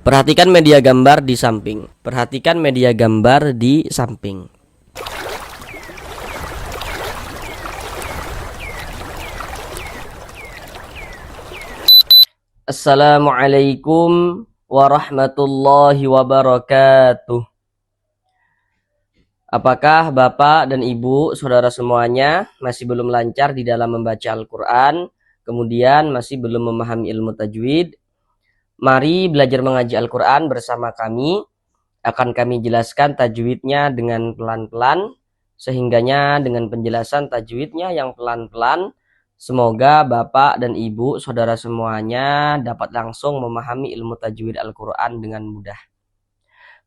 Perhatikan media gambar di samping. Perhatikan media gambar di samping. Assalamualaikum warahmatullahi wabarakatuh. Apakah Bapak dan Ibu, saudara semuanya masih belum lancar di dalam membaca Al-Quran, kemudian masih belum memahami ilmu tajwid? Mari belajar mengaji Al-Quran bersama kami. Akan kami jelaskan tajwidnya dengan pelan-pelan, sehingganya dengan penjelasan tajwidnya yang pelan-pelan, semoga Bapak dan Ibu, saudara semuanya dapat langsung memahami ilmu tajwid Al-Quran dengan mudah.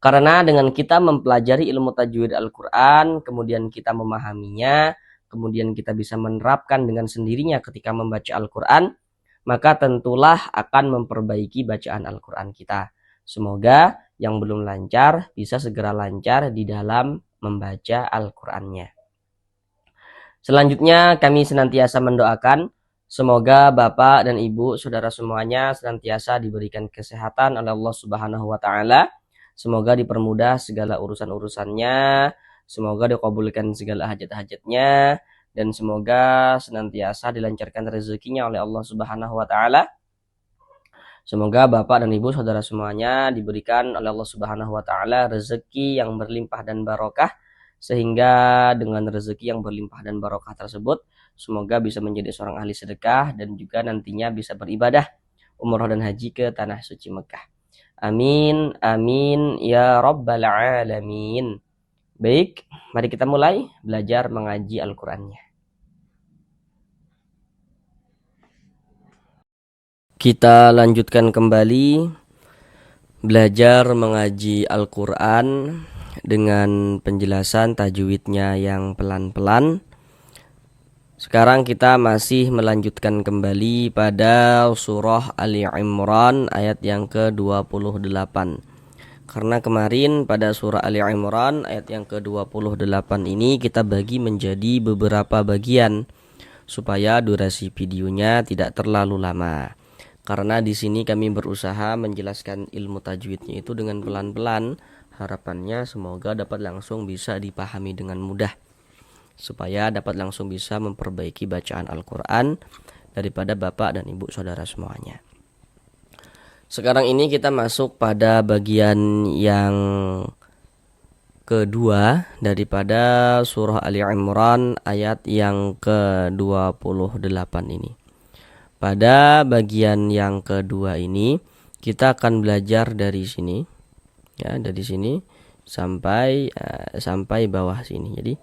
Karena dengan kita mempelajari ilmu tajwid Al-Quran, kemudian kita memahaminya, kemudian kita bisa menerapkan dengan sendirinya ketika membaca Al-Quran, maka tentulah akan memperbaiki bacaan Al-Quran kita. Semoga yang belum lancar bisa segera lancar di dalam membaca Al-Qurannya. Selanjutnya kami senantiasa mendoakan semoga Bapak dan Ibu, saudara semuanya senantiasa diberikan kesehatan oleh Allah Subhanahu wa Ta'ala. Semoga dipermudah segala urusan-urusannya, semoga dikabulkan segala hajat-hajatnya, dan semoga senantiasa dilancarkan rezekinya oleh Allah Subhanahu wa Ta'ala. Semoga Bapak dan Ibu, saudara semuanya diberikan oleh Allah Subhanahu wa Ta'ala rezeki yang berlimpah dan barokah, sehingga dengan rezeki yang berlimpah dan barokah tersebut semoga bisa menjadi seorang ahli sedekah dan juga nantinya bisa beribadah umroh dan haji ke tanah suci Mekah. Amin, amin, ya rabbal alamin. Baik, mari kita mulai belajar mengaji Al-Qurannya. Kita lanjutkan kembali belajar mengaji Al-Quran dengan penjelasan tajwidnya yang pelan-pelan. Sekarang kita masih melanjutkan kembali pada surah Ali Imran ayat yang ke-28. Karena kemarin pada surah Ali Imran ayat yang ke-28 ini kita bagi menjadi beberapa bagian supaya durasi videonya tidak terlalu lama. Karena di sini kami berusaha menjelaskan ilmu tajwidnya itu dengan pelan-pelan, harapannya semoga dapat langsung bisa dipahami dengan mudah, supaya dapat langsung bisa memperbaiki bacaan Al-Quran daripada Bapak dan Ibu saudara semuanya. Sekarang ini kita masuk pada bagian yang kedua daripada surah Ali Imran ayat yang ke-28 ini. Pada bagian yang kedua ini kita akan belajar dari sini, ya, dari sini sampai bawah sini. Jadi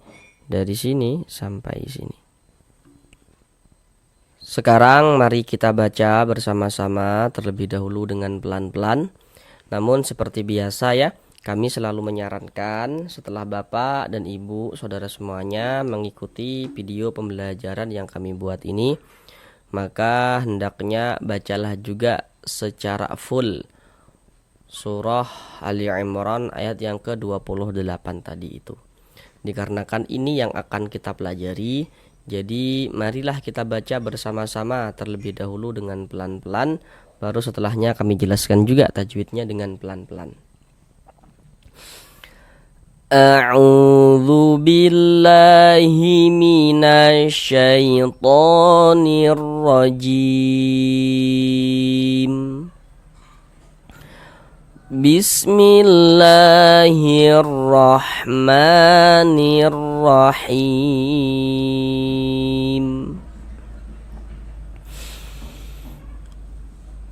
dari sini sampai sini. Sekarang mari kita baca bersama-sama terlebih dahulu dengan pelan-pelan. Namun seperti biasa ya, kami selalu menyarankan setelah Bapak dan Ibu, saudara semuanya mengikuti video pembelajaran yang kami buat ini, maka hendaknya bacalah juga secara full surah Ali Imran ayat yang ke-28 tadi itu. Dikarenakan ini yang akan kita pelajari, jadi marilah kita baca bersama-sama terlebih dahulu dengan pelan-pelan, baru setelahnya kami jelaskan juga tajwidnya dengan pelan-pelan. A'udzu billahi minasy syaithanir rajim. Bismillahirrahmanirrahim.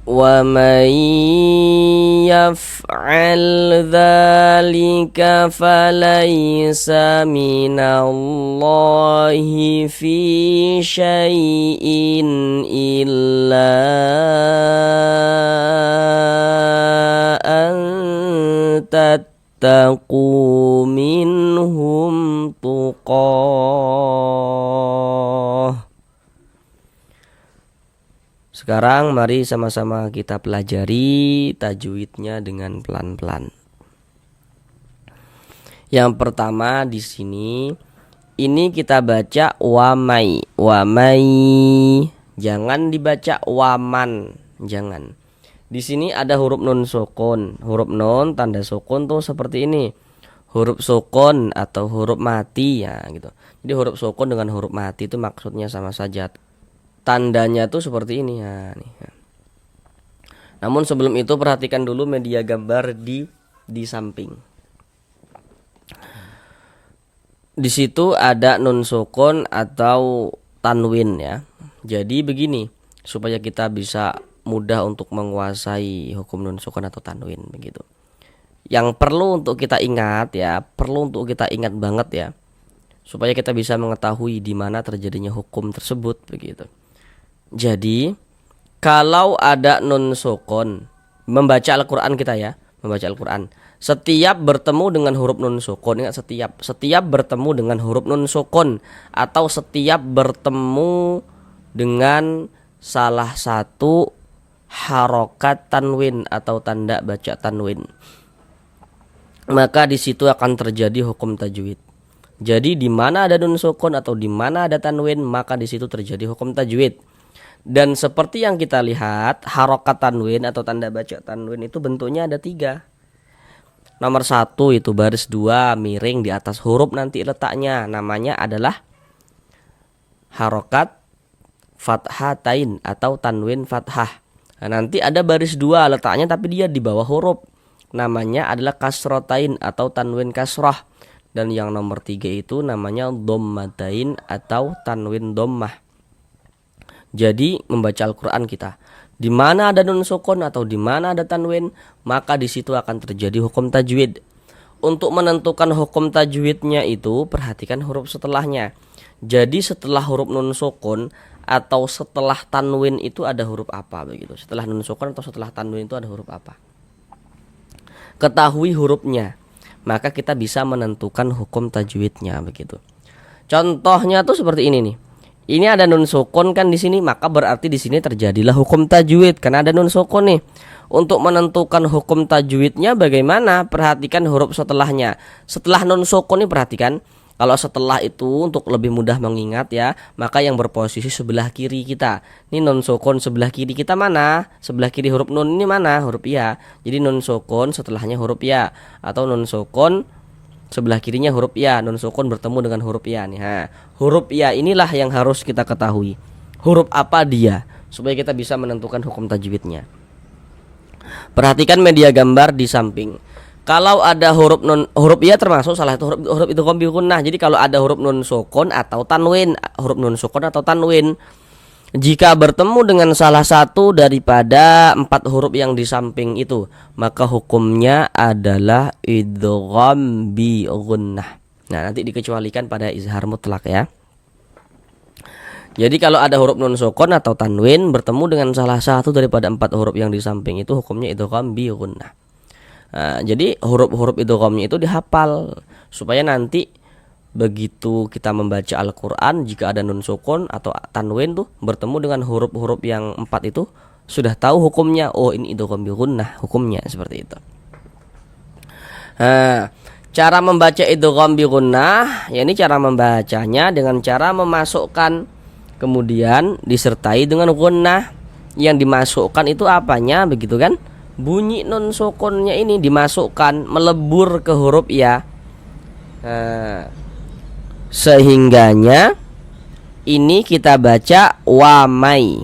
Wa man yaf'al dzalika falaysa minallahi fi syai'in illa tattaqu minhum tuqah. Sekarang mari sama-sama kita pelajari tajwidnya dengan pelan-pelan. Yang pertama di sini ini kita baca wamai, wamai. Jangan dibaca waman, jangan. Di sini ada huruf nun sukun. Huruf nun tanda sukun tuh seperti ini. Huruf sukun atau huruf mati ya gitu. Jadi huruf sukun dengan huruf mati itu maksudnya sama saja. Tandanya tuh seperti ini ya nih. Namun sebelum itu perhatikan dulu media gambar di samping. Di situ ada nun sukun atau tanwin ya. Jadi begini, supaya kita bisa mudah untuk menguasai hukum nun sukun atau tanwin begitu. Yang perlu untuk kita ingat ya, perlu untuk kita ingat banget ya, supaya kita bisa mengetahui di mana terjadinya hukum tersebut begitu. Jadi kalau ada nun sukun, membaca Al-Qur'an kita ya, membaca Al-Qur'an. Setiap bertemu dengan huruf nun sukun, ingat setiap bertemu dengan huruf nun sukun atau setiap bertemu dengan salah satu harokat tanwin atau tanda baca tanwin, maka di situ akan terjadi hukum tajwid. Jadi di mana ada nun sukun atau di mana ada tanwin, maka di situ terjadi hukum tajwid. Dan seperti yang kita lihat, harokat tanwin atau tanda baca tanwin itu bentuknya ada 3. Nomor 1 itu baris 2 miring di atas huruf, nanti letaknya namanya adalah harokat fathatain atau tanwin fathah. Nah, nanti ada baris 2 letaknya tapi dia di bawah huruf, namanya adalah kasrotain atau tanwin kasroh. Dan yang nomor 3 itu namanya dhammatain atau tanwin dhammah. Jadi membaca Al-Qur'an kita, di mana ada nun sukun atau di mana ada tanwin, maka di situ akan terjadi hukum tajwid. Untuk menentukan hukum tajwidnya itu perhatikan huruf setelahnya. Jadi setelah huruf nun sukun atau setelah tanwin itu ada huruf apa begitu. Setelah nun sukun atau setelah tanwin itu ada huruf apa. Ketahui hurufnya, maka kita bisa menentukan hukum tajwidnya begitu. Contohnya tuh seperti ini nih. Ini ada nun sukun kan di sini, maka berarti di sini terjadilah hukum tajwid karena ada nun sukun nih. Untuk menentukan hukum tajwidnya bagaimana? Perhatikan huruf setelahnya. Setelah nun sukun nih perhatikan. Kalau setelah itu untuk lebih mudah mengingat ya, maka yang berposisi sebelah kiri kita. Ini nun sukun sebelah kiri kita mana? Sebelah kiri huruf nun ini mana? Huruf ya. Jadi nun sukun setelahnya huruf ya, atau nun sukun sebelah kirinya huruf ya, nun sukun bertemu dengan huruf ya nih. Huruf ya inilah yang harus kita ketahui. Huruf apa dia supaya kita bisa menentukan hukum tajwidnya. Perhatikan media gambar di samping. Kalau ada huruf ya termasuk salah satu huruf itu idgham bi gunnah. Jadi kalau ada huruf nun sukun atau tanwin, jika bertemu dengan salah satu daripada 4 huruf yang di samping itu, maka hukumnya adalah idgham bi gunnah. Nah, nanti dikecualikan pada izhar mutlak ya. Jadi kalau ada huruf nun sukun atau tanwin bertemu dengan salah satu daripada 4 huruf yang di samping itu, hukumnya idgham bi gunnah. Nah, jadi huruf-huruf idghamnya itu dihafal supaya nanti begitu kita membaca Al-Qur'an, jika ada nun sukun atau tanwin tuh bertemu dengan huruf-huruf yang 4 itu sudah tahu hukumnya. Oh, ini idgham bi gunnah hukumnya seperti itu. Nah, cara membaca idgham bi gunnah, yakni cara membacanya dengan cara memasukkan kemudian disertai dengan gunnah. Yang dimasukkan itu apanya begitu kan? Bunyi nun sukunnya ini dimasukkan melebur ke huruf ya. Nah, sehingganya ini kita baca wamai.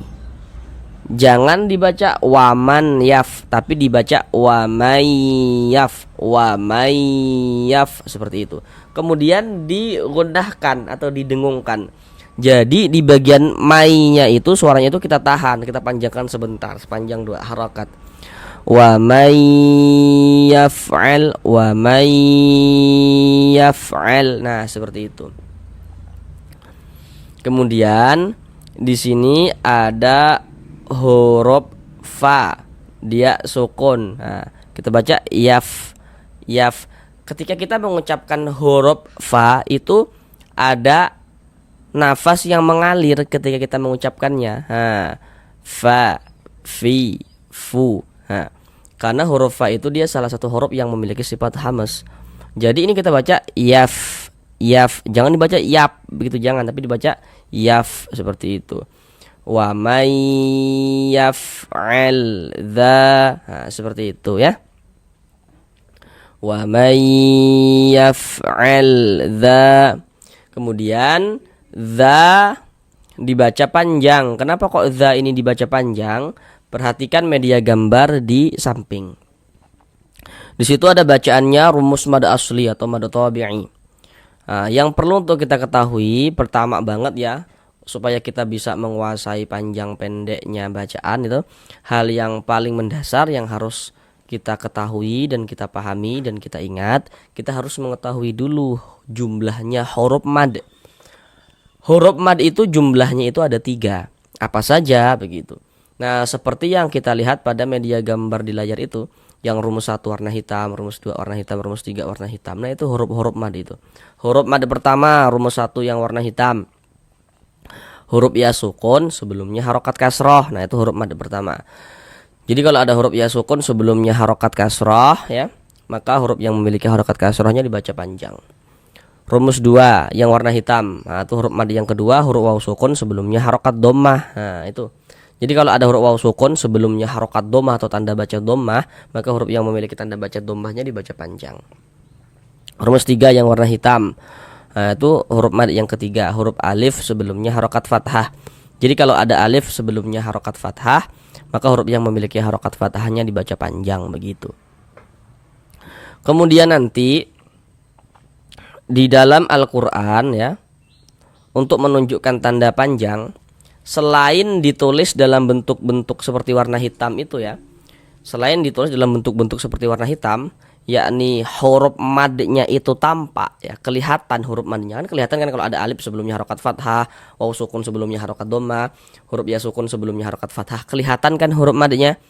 Jangan dibaca waman yaf, tapi dibaca wamayaf, wamayaf seperti itu. Kemudian digundahkan atau didengungkan. Jadi di bagian mainya itu suaranya itu kita tahan, kita panjangkan sebentar sepanjang 2 harakat. Wa may yaf'al, wa may yaf'al. Nah, seperti itu. Kemudian di sini ada huruf fa, dia sukun. Nah, kita baca yaf, yaf. Ketika kita mengucapkan huruf fa itu ada nafas yang mengalir ketika kita mengucapkannya. Fa, fi, fu. Karena huruf fa itu dia salah satu huruf yang memiliki sifat hamas. Jadi ini kita baca yaf. Jangan dibaca yap begitu, jangan, tapi dibaca yaf seperti itu. Wa may yaf'al dza. Nah, seperti itu ya. Wa may yaf'al dza. Kemudian dza dibaca panjang. Kenapa kok dza ini dibaca panjang? Perhatikan media gambar di samping. Di situ ada bacaannya rumus mad asli atau mad tabi'i. Nah, yang perlu untuk kita ketahui pertama banget ya, supaya kita bisa menguasai panjang pendeknya bacaan itu, hal yang paling mendasar yang harus kita ketahui dan kita pahami dan kita ingat, kita harus mengetahui dulu jumlahnya huruf mad. Huruf mad itu jumlahnya itu ada 3. Apa saja begitu. Nah, seperti yang kita lihat pada media gambar di layar itu, yang rumus 1 warna hitam, rumus 2 warna hitam, rumus 3 warna hitam. Nah, itu huruf-huruf mad itu. Huruf mad pertama rumus 1 yang warna hitam. Huruf ya sukun sebelumnya harokat kasroh. Nah, itu huruf mad pertama. Jadi kalau ada huruf ya sukun sebelumnya harokat kasroh ya, maka huruf yang memiliki harokat kasrohnya dibaca panjang. Rumus 2 yang warna hitam. Nah, itu huruf mad yang kedua, huruf waw sukun sebelumnya harokat dhammah. Nah, itu. Jadi kalau ada huruf waw sukun sebelumnya harokat dhammah atau tanda baca dhammah, maka huruf yang memiliki tanda baca dhammahnya dibaca panjang. Rumus 3 yang warna hitam. Nah, itu huruf mad yang ketiga, huruf alif sebelumnya harokat fathah. Jadi kalau ada alif sebelumnya harokat fathah, maka huruf yang memiliki harokat fathahnya dibaca panjang begitu. Kemudian nanti di dalam Al-Qur'an ya, untuk menunjukkan tanda panjang, selain ditulis dalam bentuk-bentuk seperti warna hitam itu ya, selain ditulis dalam bentuk-bentuk seperti warna hitam, yakni huruf madnya itu tampak ya, kelihatan huruf madnya kan, kelihatan kan kalau ada alif sebelumnya harokat fathah, waw sukun sebelumnya harokat dhammah, huruf ya sukun sebelumnya harokat fathah, kelihatan kan huruf madnya.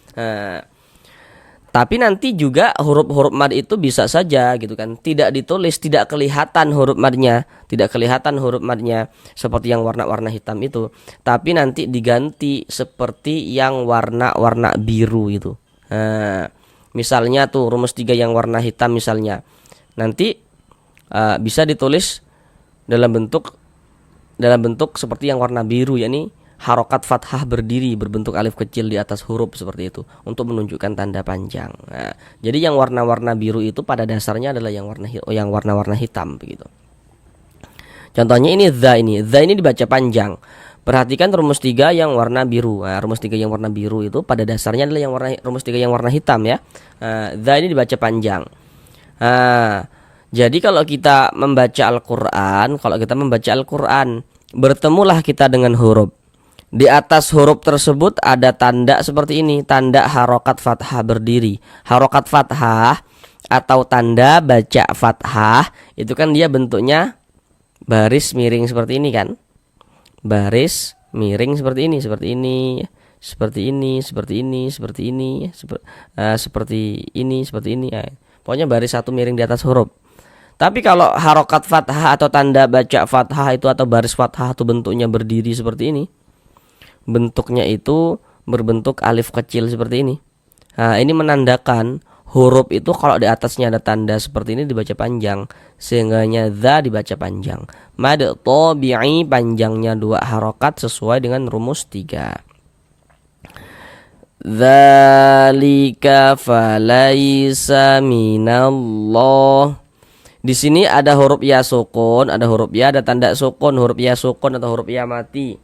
Tapi nanti juga huruf-huruf mad itu bisa saja gitu kan, tidak ditulis, tidak kelihatan huruf madnya, tidak kelihatan huruf madnya seperti yang warna-warna hitam itu, tapi nanti diganti seperti yang warna-warna biru itu. Nah, misalnya tuh rumus 3 yang warna hitam misalnya, nanti bisa ditulis dalam bentuk seperti yang warna biru, yakni harokat fathah berdiri berbentuk alif kecil di atas huruf seperti itu untuk menunjukkan tanda panjang. Nah, jadi yang warna-warna biru itu pada dasarnya adalah yang warna-warna hitam begitu. Contohnya ini dza ini dibaca panjang. Perhatikan rumus 3 yang warna biru. Nah, rumus 3 yang warna biru itu pada dasarnya adalah rumus 3 yang warna hitam ya. Dza ini dibaca panjang. Jadi kalau kita membaca Al-Qur'an, bertemulah kita dengan huruf. Di atas huruf tersebut ada tanda seperti ini, tanda harokat fathah berdiri. Harokat fathah atau tanda baca fathah itu kan dia bentuknya baris miring seperti ini kan. Baris miring seperti ini, seperti ini, seperti ini, seperti ini, seperti ini, seperti ini, seperti ini. Pokoknya baris satu miring di atas huruf. Tapi kalau harokat fathah atau tanda baca fathah itu atau baris fathah itu bentuknya berdiri seperti ini, bentuknya itu berbentuk alif kecil seperti ini. Nah, ini menandakan huruf itu kalau di atasnya ada tanda seperti ini dibaca panjang, sehingganya dza dibaca panjang. Mad tabi'i panjangnya 2 harokat sesuai dengan rumus 3. Dzalika falaisa minallah. Di sini ada huruf ya sukun, ada huruf ya, ada tanda sukun, huruf ya sukun atau huruf ya mati.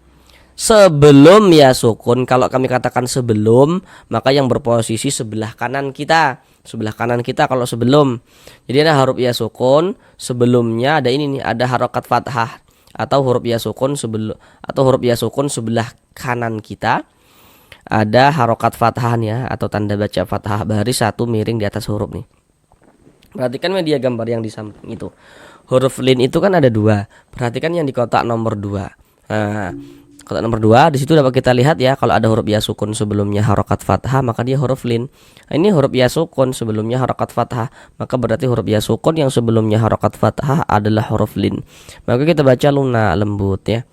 Sebelum ya sukun, kalau kami katakan sebelum, maka yang berposisi sebelah kanan kita. Sebelah kanan kita kalau sebelum. Jadi ada huruf ya sukun, sebelumnya ada ini nih, ada harokat fathah atau huruf ya sukun sebelah kanan kita. Ada harokat fathahnya atau tanda baca fathah baris satu miring di atas huruf nih. Perhatikan media gambar yang di samping itu. Huruf lin itu kan ada 2. Perhatikan yang di kotak nomor 2. Nah, kotak nomor 2 di situ dapat kita lihat ya, kalau ada huruf ya sukun sebelumnya harokat fathah maka dia huruf lin. Nah, ini huruf ya sukun sebelumnya harokat fathah, maka berarti huruf ya sukun yang sebelumnya harokat fathah adalah huruf lin. Maka kita baca lunak lembut ya.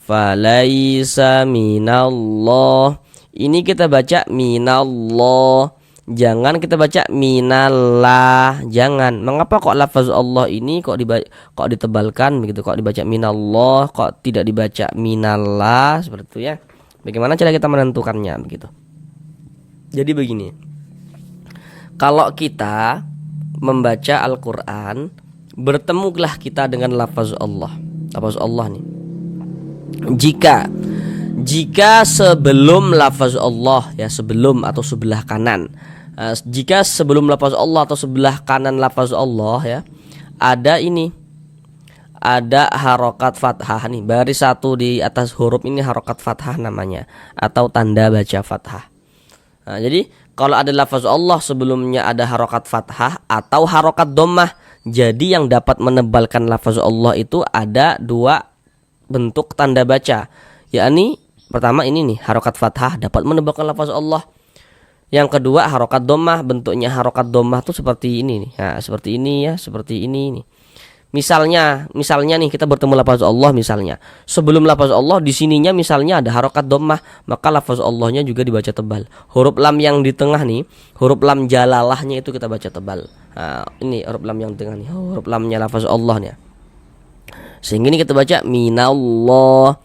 Falaisa minallah. Ini kita baca minallah. Jangan kita baca minallah, jangan. Mengapa kok lafaz Allah ini kok ditebalkan begitu, kok dibaca minallah, kok tidak dibaca minallah seperti itu ya. Bagaimana cara kita menentukannya begitu? Jadi begini. Kalau kita membaca Al-Qur'an, bertemulah kita dengan lafaz Allah. Lafaz Allah nih. Jika sebelum lafaz Allah ya, sebelum atau sebelah kanan. Jika sebelum lafaz Allah atau sebelah kanan lafaz Allah ya, ada harokat fathah nih, baris satu di atas huruf ini harokat fathah namanya, atau tanda baca fathah. Nah, jadi kalau ada lafaz Allah sebelumnya ada harokat fathah atau harokat dhammah, jadi yang dapat menebalkan lafaz Allah itu ada dua bentuk tanda baca, yakni pertama ini nih harokat fathah dapat menebalkan lafaz Allah. Yang kedua harokat dhammah, bentuknya harokat dhammah tuh seperti ini nih. Nah, seperti ini ya, seperti ini nih. Misalnya nih kita bertemu lafaz Allah misalnya. Sebelum lafaz Allah di sininya misalnya ada harokat dhammah, maka lafaz Allahnya juga dibaca tebal. Huruf lam yang di tengah nih, huruf lam jalalahnya itu kita baca tebal. Nah, ini huruf lam yang di tengah nih, huruf lamnya lafaz Allahnya. Sehingga ini kita baca minallah.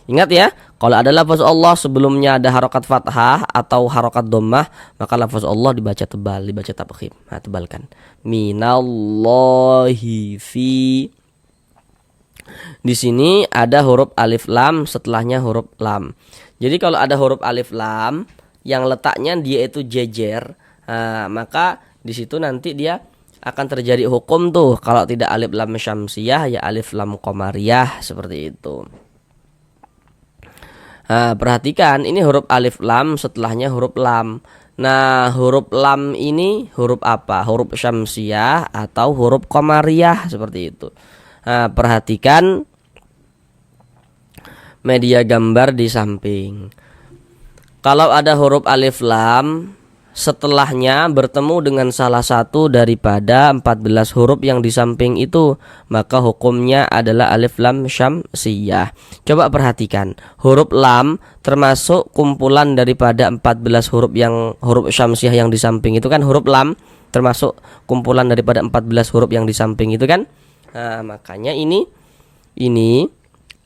Ingat ya, kalau ada lafaz Allah sebelumnya ada harokat fathah atau harokat dhammah, maka lafaz Allah dibaca tebal, dibaca tafkhim. Nah, tebalkan. Minallahi fi. Di sini ada huruf alif lam, setelahnya huruf lam. Jadi kalau ada huruf alif lam yang letaknya dia itu jejer, maka di situ nanti dia akan terjadi hukum tuh. Kalau tidak alif lam syamsiyah ya alif lam qamariyah, seperti itu. Nah, perhatikan ini huruf alif lam setelahnya huruf lam. Nah, huruf lam ini huruf apa? Huruf syamsiyah atau huruf qamariyah, seperti itu. Nah, perhatikan media gambar di samping. Kalau ada huruf alif lam setelahnya bertemu dengan salah satu daripada 14 huruf yang di samping itu, maka hukumnya adalah alif lam syamsiyah. Coba perhatikan, huruf lam termasuk kumpulan daripada 14 huruf yang huruf syamsiyah yang di samping itu kan, huruf lam termasuk kumpulan daripada 14 huruf yang di samping itu kan. Nah, makanya ini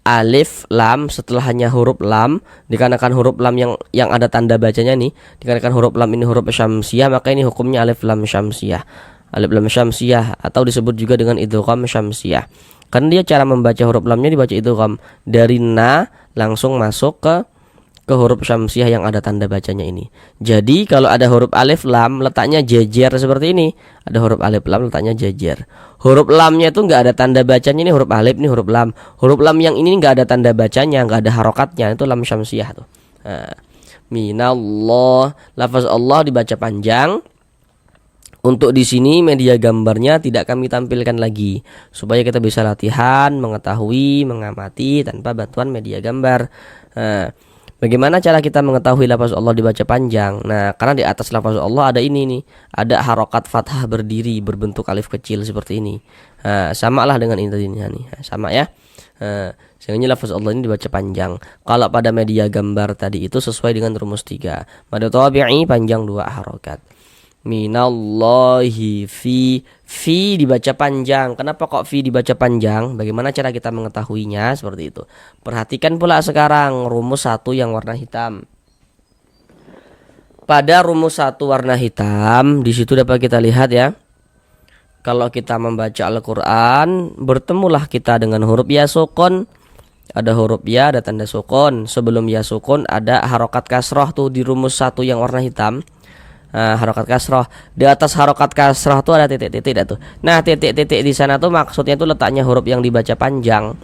alif lam setelahnya huruf lam, dikarenakan huruf lam yang ada tanda bacanya nih, dikarenakan huruf lam ini huruf syamsiyah, maka ini hukumnya alif lam syamsiyah. Alif lam syamsiyah atau disebut juga dengan idgham syamsiyah. Karena dia cara membaca huruf lamnya dibaca idgham, dari na langsung masuk ke huruf syamsiyah yang ada tanda bacanya ini. Jadi kalau ada huruf alif lam letaknya jejer seperti ini. Ada huruf alif lam letaknya jejer. Huruf lamnya itu nggak ada tanda bacanya, ini huruf alif, ini huruf lam. Huruf lam yang ini nggak ada tanda bacanya, nggak ada harokatnya, itu lam syamsiyah tuh. Nah, minallah, lafaz Allah dibaca panjang. Untuk di sini media gambarnya tidak kami tampilkan lagi supaya kita bisa latihan, mengetahui, mengamati tanpa bantuan media gambar. Nah, bagaimana cara kita mengetahui lafaz Allah dibaca panjang? Nah, karena di atas lafaz Allah ada ini nih, ada harokat fathah berdiri berbentuk alif kecil seperti ini. Nah, samalah dengan ini tadi nih, sama ya. Nah, sehingga lafaz Allah ini dibaca panjang. Kalau pada media gambar tadi itu sesuai dengan rumus 3. Mad tabi'i panjang 2 harokat. Minallahi fi dibaca panjang. Kenapa kok fi dibaca panjang? Bagaimana cara kita mengetahuinya? Seperti itu. Perhatikan pula sekarang rumus 1 yang warna hitam. Pada rumus 1 warna hitam, di situ dapat kita lihat ya. Kalau kita membaca Al-Qur'an, bertemulah kita dengan huruf ya sukun. Ada huruf ya, ada tanda sukun. Sebelum ya sukun ada harokat kasroh tuh di rumus 1 yang warna hitam. Nah, harokat kasroh, di atas harokat kasroh tuh ada titik-titik tuh. Nah, titik-titik di sana tuh maksudnya tuh letaknya huruf yang dibaca panjang.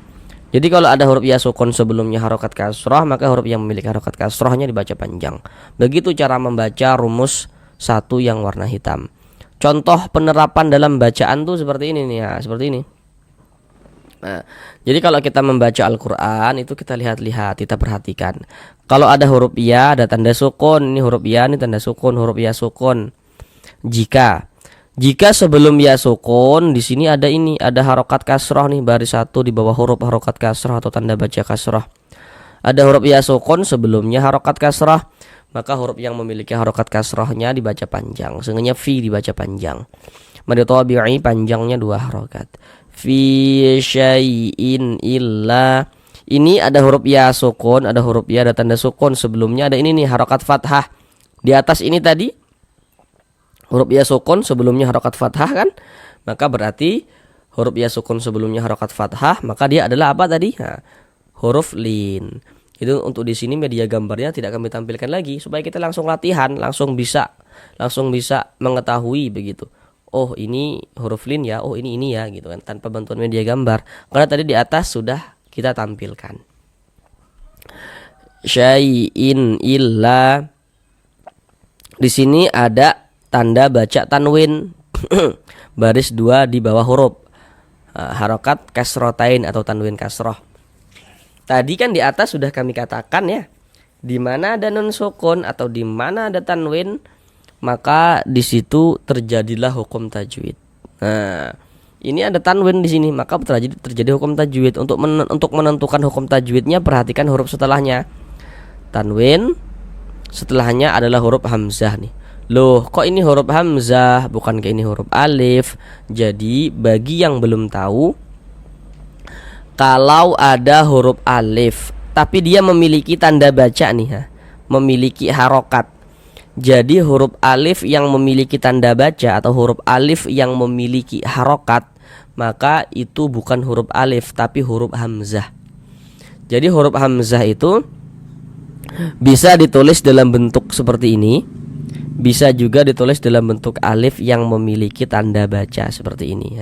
Jadi kalau ada huruf ya sukun sebelumnya harokat kasroh, maka huruf yang memiliki harokat kasrohnya dibaca panjang. Begitu cara membaca rumus 1 yang warna hitam. Contoh penerapan dalam bacaan tuh seperti ini nih ya, seperti ini. Nah, jadi kalau kita membaca Al-Qur'an itu kita lihat-lihat, kita perhatikan. Kalau ada huruf ya, ada tanda sukun. Ini huruf ya, ini tanda sukun, huruf ya sukun. Jika sebelum ya sukun di sini ada ini, ada harokat kasroh nih, baris 1 di bawah huruf harokat kasroh atau tanda baca kasroh. Ada huruf ya sukun sebelumnya harokat kasroh, maka huruf yang memiliki harokat kasrohnya dibaca panjang. Sehingga fi dibaca panjang. Mad tabi'i panjangnya 2 harokat. Fi syai'in illa, Ini ada huruf ya sukun, ada huruf ya, ada tanda sukun. Sebelumnya ada ini nih harokat fathah. Di atas ini tadi huruf ya sukun, sebelumnya harokat fathah kan? Maka berarti huruf ya sukun sebelumnya harokat fathah, maka dia adalah apa tadi? Nah, huruf lin. Itu untuk di sini media gambarnya tidak kami tampilkan lagi supaya kita langsung latihan, langsung bisa mengetahui begitu. Oh, ini huruf lin ya, oh ini ya gitu kan, tanpa bantuan media gambar. Karena tadi di atas sudah kita tampilkan. Syai'in illa, di sini ada tanda baca tanwin baris 2 di bawah huruf harokat kasrotain atau tanwin kasroh. Tadi kan di atas sudah kami katakan ya, di mana ada nun sukun atau di mana ada tanwin, maka di situ terjadilah hukum tajwid. Nah, ini ada tanwin di sini, maka terjadi hukum tajwid. Untuk menentukan hukum tajwidnya, perhatikan huruf setelahnya. Tanwin, setelahnya adalah huruf hamzah nih. Loh, kok ini huruf hamzah, bukankah ini huruf alif? Jadi, bagi yang belum tahu, kalau ada huruf alif, tapi dia memiliki tanda baca nih, memiliki harokat. Jadi huruf alif yang memiliki tanda baca atau huruf alif yang memiliki harokat, maka itu bukan huruf alif tapi huruf hamzah. Jadi huruf hamzah itu bisa ditulis dalam bentuk seperti ini, bisa juga ditulis dalam bentuk alif yang memiliki tanda baca seperti ini.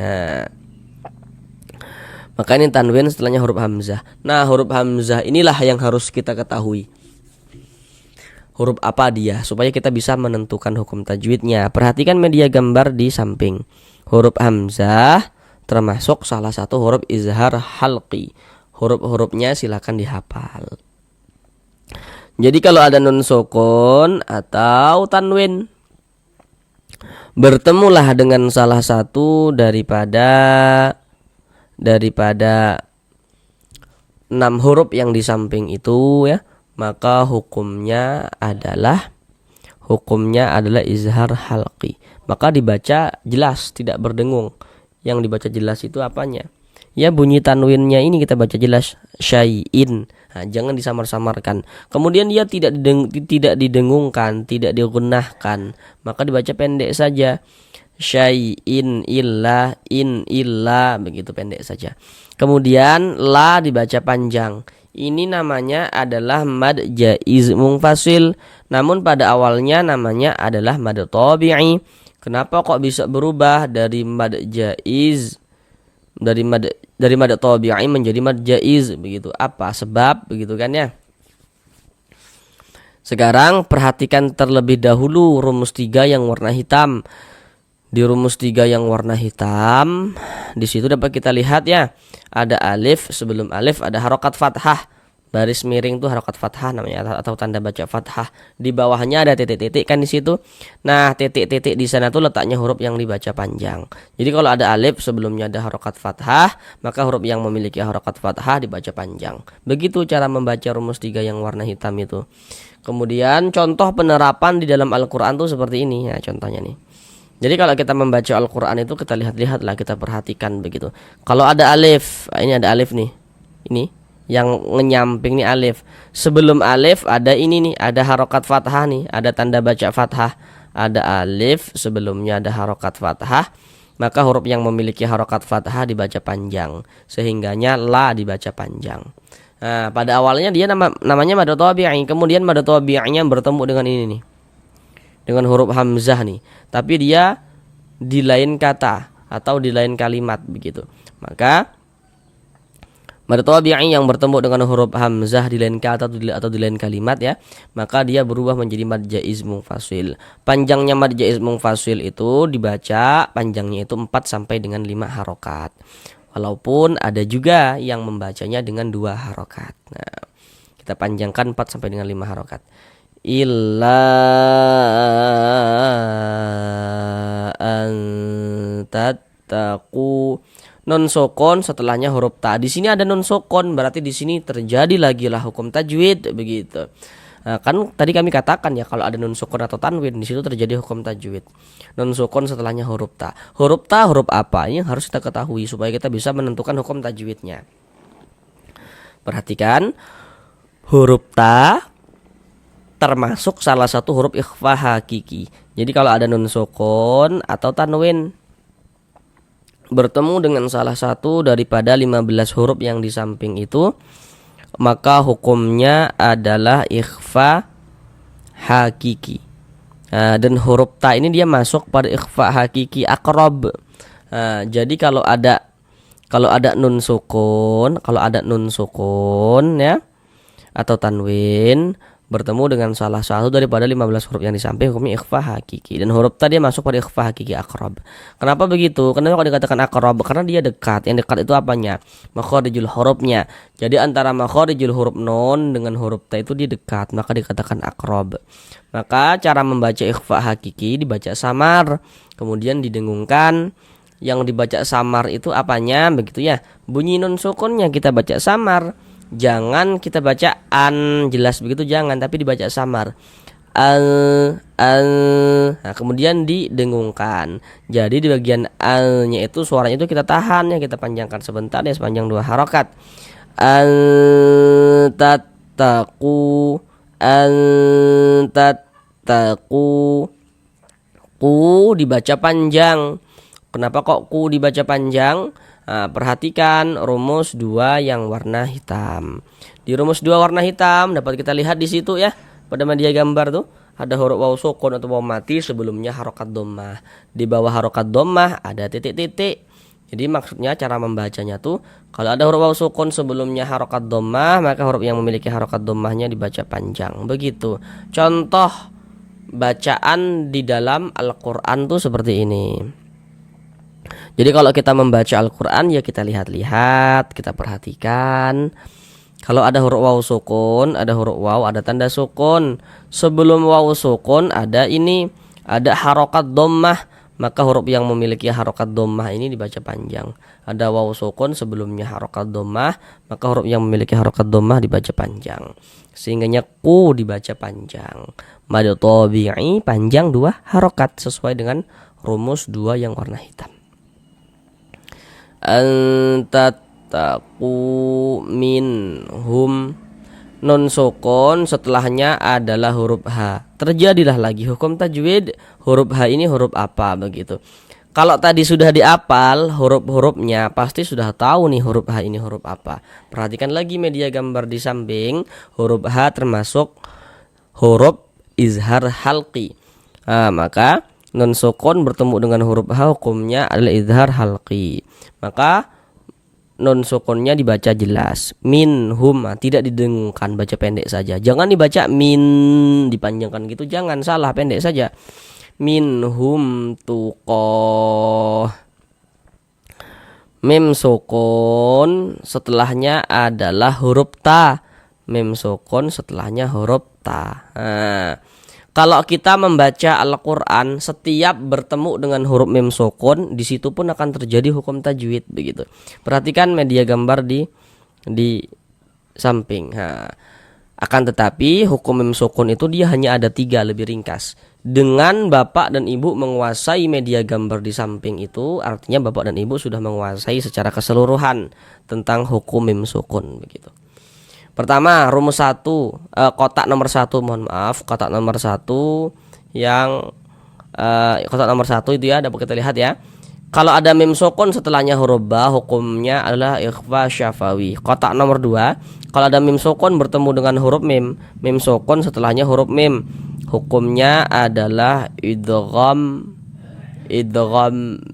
Maka ini tanwin setelahnya huruf hamzah. Nah, huruf hamzah inilah yang harus kita ketahui. Huruf apa dia supaya kita bisa menentukan hukum tajwidnya. Perhatikan media gambar di samping. Huruf hamzah termasuk salah satu huruf izhar halqi. Huruf-hurufnya silakan dihafal. Jadi kalau ada nun sukun atau tanwin, bertemulah dengan salah satu daripada 6 huruf yang di samping itu ya, maka hukumnya adalah izhar halqi. Maka dibaca jelas, tidak berdengung. Yang dibaca jelas itu apanya? Ya, bunyi tanwinnya ini kita baca jelas, syai'in. Nah, jangan disamar-samarkan. Kemudian dia tidak didengungkan, tidak digunahkan, maka dibaca pendek saja. Syai'in illa, in illa, begitu pendek saja. Kemudian la dibaca panjang. Ini namanya adalah mad jaiz munfasil, namun pada awalnya namanya adalah mad tabi'i. Kenapa kok bisa berubah dari mad jaiz dari mad tabi'i menjadi mad jaiz begitu? Apa sebab begitu kan ya? Sekarang perhatikan terlebih dahulu rumus 3 yang warna hitam. Di rumus 3 yang warna hitam, di situ dapat kita lihat ya, ada alif, sebelum alif ada harokat fathah. Baris miring tuh harokat fathah namanya atau tanda baca fathah. Di bawahnya ada titik-titik kan di situ. Nah, titik-titik di sana tuh letaknya huruf yang dibaca panjang. Jadi kalau ada alif sebelumnya ada harokat fathah, maka huruf yang memiliki harokat fathah dibaca panjang. Begitu cara membaca rumus 3 yang warna hitam itu. Kemudian contoh penerapan di dalam Al-Qur'an tuh seperti ini ya, contohnya nih. Jadi kalau kita membaca Al-Quran itu kita lihat-lihatlah, kita perhatikan begitu. Kalau ada alif, ini ada alif nih. Ini yang nyamping nih alif. Sebelum alif ada ini nih, ada harokat fathah nih, ada tanda baca fathah. Ada alif, sebelumnya ada harokat fathah. Maka huruf yang memiliki harokat fathah dibaca panjang, sehingganya la dibaca panjang. Nah, pada awalnya dia namanya mad tabi'i, kemudian mad tabi'inya bertemu dengan ini nih, dengan huruf hamzah nih, tapi dia di lain kata atau di lain kalimat begitu. Maka mad tabi'i yang bertemu dengan huruf hamzah di lain kata atau di lain kalimat ya, maka dia berubah menjadi mad jaiz munfasil. Panjangnya mad jaiz munfasil itu dibaca panjangnya itu 4 sampai dengan 5 harokat. Walaupun ada juga yang membacanya dengan 2 harokat. Nah, kita panjangkan 4 sampai dengan 5 harokat. Illa antattaqu, nun sukun setelahnya huruf ta. Di sini ada nun sukun, berarti di sini terjadi lagi lah hukum tajwid begitu. Nah, kan tadi kami katakan ya, kalau ada nun sukun atau tanwin di situ terjadi hukum tajwid. Nun sukun setelahnya huruf ta. Huruf ta huruf apa? Ini yang harus kita ketahui supaya kita bisa menentukan hukum tajwidnya. Perhatikan, huruf ta termasuk salah satu huruf ikhfa hakiki. Jadi kalau ada nun sukun atau tanwin bertemu dengan salah satu daripada 15 huruf yang di samping itu, maka hukumnya adalah ikhfa hakiki. Dan huruf ta ini dia masuk pada ikhfa hakiki aqrab. Jadi kalau ada nun sukun, ya atau tanwin bertemu dengan salah satu daripada 15 huruf yang di samping, hukumnya ikhfa hakiki. Dan huruf ta dia masuk pada ikhfa hakiki aqrab. Kenapa begitu? Kenapa kalau dikatakan aqrab? Karena dia dekat. Yang dekat itu apanya? Makharijul hurufnya. Jadi antara makharijul huruf nun dengan huruf ta itu dia dekat, maka dikatakan aqrab. Maka cara membaca ikhfa hakiki dibaca samar, kemudian didengungkan. Yang dibaca samar itu apanya? Begitu ya. Bunyi nun sukunnya kita baca samar. Jangan kita baca an jelas begitu, jangan, tapi dibaca samar. Nah, kemudian didengungkan. Jadi di bagian al-nya itu suaranya itu kita tahan ya, kita panjangkan sebentar ya sepanjang 2 harokat. Tattaqu, ku dibaca panjang. Kenapa kok ku dibaca panjang? Nah, perhatikan rumus 2 yang warna hitam. Di rumus 2 warna hitam dapat kita lihat di situ ya, pada media gambar tuh ada huruf waw sukun atau waw mati, sebelumnya harokat dhammah. Di bawah harokat dhammah ada titik-titik. Jadi maksudnya cara membacanya tuh, kalau ada huruf waw sukun sebelumnya harokat dhammah, maka huruf yang memiliki harokat dhammahnya dibaca panjang. Begitu. Contoh bacaan di dalam Al-Qur'an tuh seperti ini. Jadi kalau kita membaca Al-Quran ya kita lihat-lihat, kita perhatikan. Kalau ada huruf waw sukun, ada huruf waw, ada tanda sukun. Sebelum waw sukun ada harokat dhammah, maka huruf yang memiliki harokat dhammah ini dibaca panjang. Ada waw sukun sebelumnya harokat dhammah, maka huruf yang memiliki harokat dhammah dibaca panjang. Sehingganya ku dibaca panjang. Mad tabi'i panjang 2 harokat sesuai dengan rumus 2 yang warna hitam. Tattaqu minhum, nun sukun setelahnya adalah huruf H. Terjadilah lagi hukum tajwid, huruf H ini huruf apa begitu. Kalau tadi sudah diapal huruf-hurufnya, pasti sudah tahu nih huruf H ini huruf apa. Perhatikan lagi media gambar di samping, huruf H termasuk huruf izhar halqi. Maka nun sukun bertemu dengan huruf H hukumnya adalah izhar halqi. Maka nun sukunnya dibaca jelas. Minhum, tidak didengungkan, baca pendek saja. Jangan dibaca min dipanjangkan gitu, jangan, salah, pendek saja. Minhum tuqoh. Mim sukun setelahnya adalah huruf ta. Mim sukun setelahnya huruf ta. Kalau kita membaca Al-Quran, setiap bertemu dengan huruf mim sukun, di situ pun akan terjadi hukum tajwid begitu. Perhatikan media gambar di samping. Akan tetapi hukum mim sukun itu dia hanya ada 3, lebih ringkas. Dengan bapak dan ibu menguasai media gambar di samping itu, artinya bapak dan ibu sudah menguasai secara keseluruhan tentang hukum mim sukun begitu. Pertama, rumus 1, kotak nomor 1, kotak nomor 1 yang kotak nomor 1 itu ya, dapat kita lihat ya. Kalau ada mim sukun setelahnya huruf ba, hukumnya adalah ikhfa syafawi. Kotak nomor 2, kalau ada mim sukun bertemu dengan huruf mim sukun setelahnya huruf mim, hukumnya adalah idgham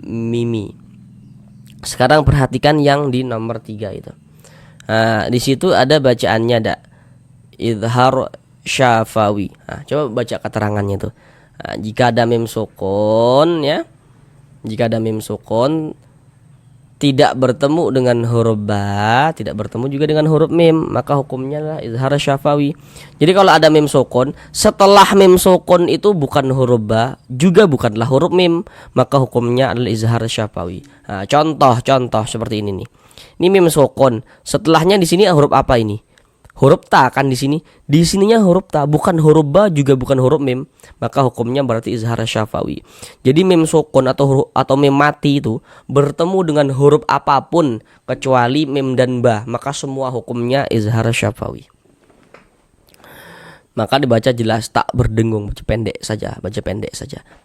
mimi. Sekarang perhatikan yang di nomor 3 itu. Di situ ada bacaannya, ada izhar syafawi. Coba baca keterangannya itu. Jika ada mim sukun ya, jika ada mim sukun tidak bertemu dengan huruf ba, tidak bertemu juga dengan huruf mim, maka hukumnya adalah izhar syafawi. Jadi kalau ada mim sukun, setelah mim sukun itu bukan huruf ba, juga bukanlah huruf mim, maka hukumnya adalah izhar syafawi. Contoh seperti ini nih. Ini mim sukun, setelahnya di sini huruf apa ini? huruf ta kan di sini. Di sininya huruf ta, bukan huruf ba, juga bukan huruf mim. Maka hukumnya berarti izhar syafawi. Jadi mim sukun atau mim mati itu bertemu dengan huruf apapun kecuali mim dan ba, maka semua hukumnya izhar syafawi. Maka dibaca jelas, tak berdengung, baca pendek saja.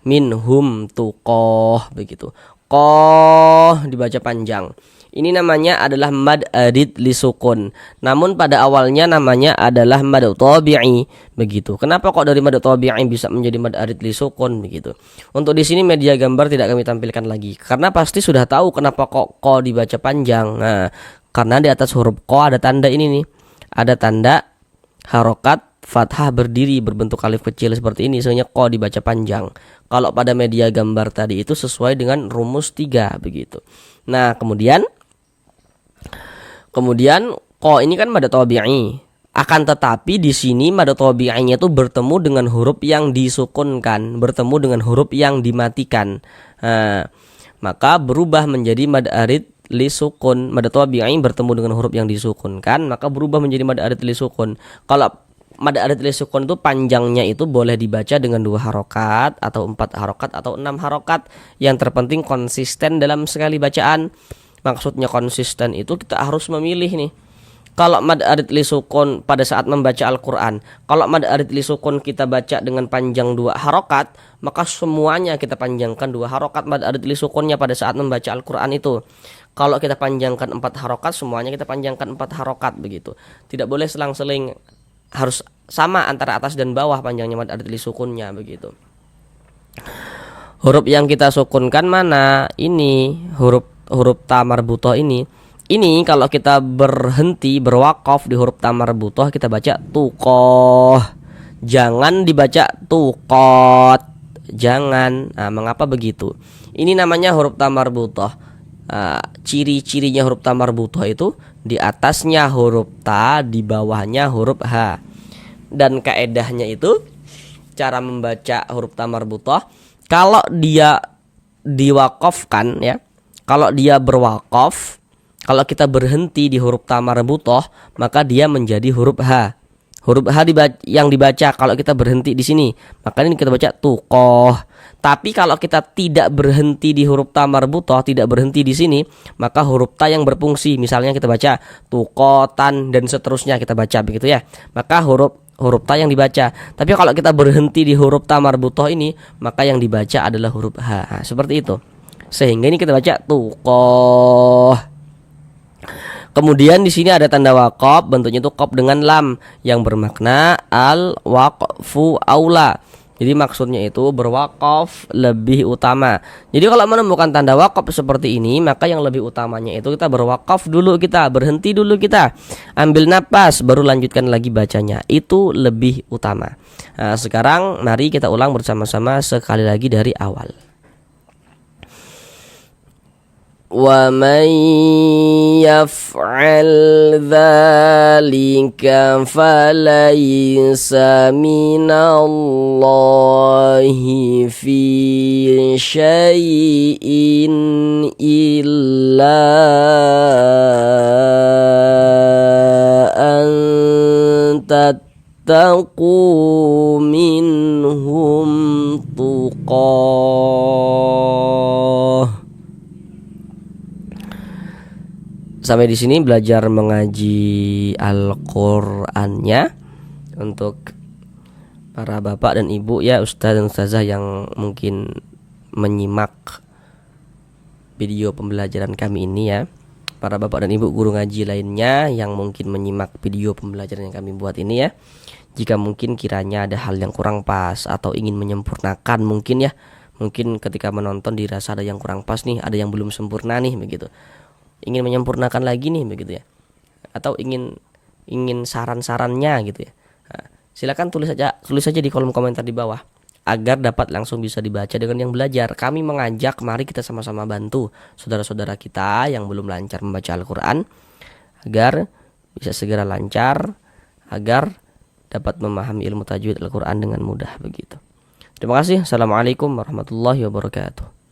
Minhum tuqoh, begitu. Qoh dibaca panjang. Ini namanya adalah mad arid li sukun. Namun pada awalnya namanya adalah mad tabi'i, begitu. Kenapa kok dari mad tabi'i bisa menjadi mad arid li sukun, begitu. Untuk di sini media gambar tidak kami tampilkan lagi karena pasti sudah tahu kenapa kok ko dibaca panjang. Nah, karena di atas huruf ko ada tanda ini nih. Ada tanda harokat fathah berdiri berbentuk alif kecil seperti ini, sehingga ko dibaca panjang. Kalau pada media gambar tadi itu sesuai dengan rumus 3, begitu. Nah, kemudian ko ini kan mad tabi'i. Akan tetapi di sini mad tabi'inya itu bertemu dengan huruf yang disukunkan, bertemu dengan huruf yang dimatikan. Nah, maka berubah menjadi mad arid li sukun. Mad tabi'i bertemu dengan huruf yang disukunkan, maka berubah menjadi mad arid li sukun. Kalau mad arid li sukun itu panjangnya itu boleh dibaca dengan 2 harokat atau 4 harokat atau 6 harokat. Yang terpenting konsisten dalam sekali bacaan. Maksudnya konsisten itu kita harus memilih nih. Kalau mad arid li sukun pada saat membaca Al-Quran, kalau mad arid li sukun kita baca dengan panjang 2 harokat, maka semuanya kita panjangkan 2 harokat mad arid li sukunnya pada saat membaca Al-Quran itu. Kalau kita panjangkan 4 harokat, semuanya kita panjangkan 4 harokat, begitu. Tidak boleh selang-seling, harus sama antara atas dan bawah panjangnya mad arid li sukunnya, begitu. Huruf yang kita sukunkan mana? Ini huruf ta marbutoh ini. Ini kalau kita berhenti berwakaf di huruf ta marbutoh kita baca tuqoh. Jangan dibaca tuqot. Jangan. Nah, mengapa begitu? Ini namanya huruf ta marbutoh. Ciri-cirinya huruf ta marbutoh itu di atasnya huruf ta, di bawahnya huruf ha. Dan kaedahnya itu cara membaca huruf ta marbutoh, kalau dia diwakafkan ya, kalau dia berwakaf, kalau kita berhenti di huruf ta marbutoh, maka dia menjadi huruf ha. Huruf ha yang dibaca kalau kita berhenti di sini, maka ini kita baca tuqoh. Tapi kalau kita tidak berhenti di huruf ta marbutoh, tidak berhenti di sini, maka huruf ta yang berfungsi, misalnya kita baca tuqotan dan seterusnya kita baca, begitu ya. Maka huruf ta yang dibaca. Tapi kalau kita berhenti di huruf ta marbutoh ini, maka yang dibaca adalah huruf ha. Seperti itu. Sehingga ini kita baca tuqoh. Kemudian di sini ada tanda waqaf, bentuknya itu qaf dengan lam yang bermakna al-waqfu aula. Jadi maksudnya itu berwakaf lebih utama. Jadi kalau menemukan tanda wakaf seperti ini, maka yang lebih utamanya itu kita berwakaf dulu, kita berhenti dulu, kita ambil napas baru lanjutkan lagi bacanya. Itu lebih utama. Nah, sekarang mari kita ulang bersama-sama sekali lagi dari awal. Wa man yaf'al dzalika falaysa minallahi fi syai'in illa an tattaqu minhum tuqah. Sampai di sini belajar mengaji Al-Qur'annya untuk para bapak dan ibu ya, ustaz dan ustazah yang mungkin menyimak video pembelajaran kami ini ya. Para bapak dan ibu guru ngaji lainnya yang mungkin menyimak video pembelajaran yang kami buat ini ya. Jika mungkin kiranya ada hal yang kurang pas atau ingin menyempurnakan mungkin ya. Mungkin ketika menonton dirasa ada yang kurang pas nih, ada yang belum sempurna nih, begitu. Ingin menyempurnakan lagi nih, begitu ya, atau ingin saran-sarannya gitu ya. Nah, silakan tulis saja di kolom komentar di bawah agar dapat langsung bisa dibaca dengan yang belajar. Kami mengajak mari kita sama-sama bantu saudara-saudara kita yang belum lancar membaca Al-Qur'an agar bisa segera lancar, agar dapat memahami ilmu tajwid Al-Qur'an dengan mudah, begitu. Terima kasih. Assalamualaikum warahmatullahi wabarakatuh.